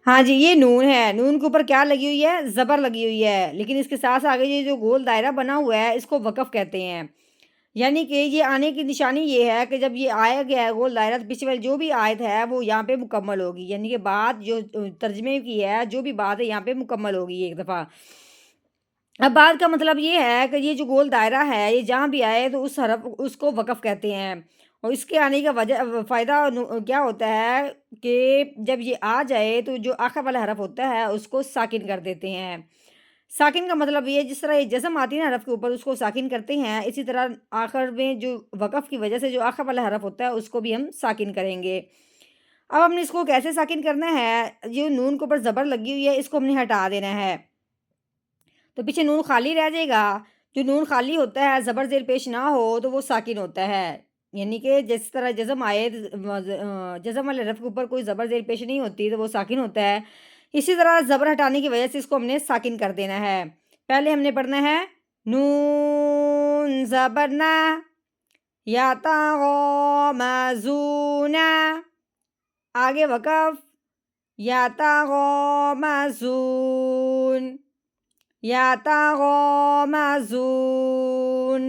ہاں جی، یہ نون ہے، نون کے اوپر کیا لگی ہوئی ہے؟ زبر لگی ہوئی ہے، لیکن اس کے ساتھ آگے یہ جو گول دائرہ بنا ہوا ہے اس کو وقف کہتے ہیں۔ یعنی کہ یہ آنے کی نشانی یہ ہے کہ جب یہ آیا گیا ہے گول دائرہ تو پیچھے والی جو بھی آیت ہے وہ یہاں پہ مکمل ہوگی، یعنی کہ بات جو ترجمے کی ہے جو بھی بات ہے یہاں پہ مکمل ہوگی ایک دفعہ۔ اب بات کا مطلب یہ ہے کہ یہ جو گول دائرہ ہے یہ جہاں بھی آئے تو اس حرف اس کو وقف کہتے ہیں، اور اس کے آنے کا فائدہ کیا ہوتا ہے کہ جب یہ آ جائے تو جو آخر والا حرف ہوتا ہے اس کو ساکن کر دیتے ہیں۔ ساکن کا مطلب یہ جس طرح یہ جزم آتی ہے نا حرف کے اوپر اس کو ساکن کرتے ہیں، اسی طرح آخر میں جو وقف کی وجہ سے جو آخر والا حرف ہوتا ہے اس کو بھی ہم ساکن کریں گے۔ اب ہم نے اس کو کیسے ساکن کرنا ہے؟ جو نون کے اوپر زبر لگی ہوئی ہے اس کو ہم نے ہٹا دینا ہے، تو پیچھے نون خالی رہ جائے گا۔ جو نون خالی ہوتا ہے زبر زیر پیش نہ ہو تو وہ ساکن ہوتا ہے، یعنی کہ جس طرح جزم آئے جزم والے حرف کے اوپر کوئی زبر زیر پیش نہیں ہوتی تو وہ ساکن ہوتا ہے، اسی طرح زبر ہٹانے کی وجہ سے اس کو ہم نے ساکن کر دینا ہے۔ پہلے ہم نے پڑھنا ہے نون زبر نا، یا مازونا، آگے وقف، یا مازون، یا مازون،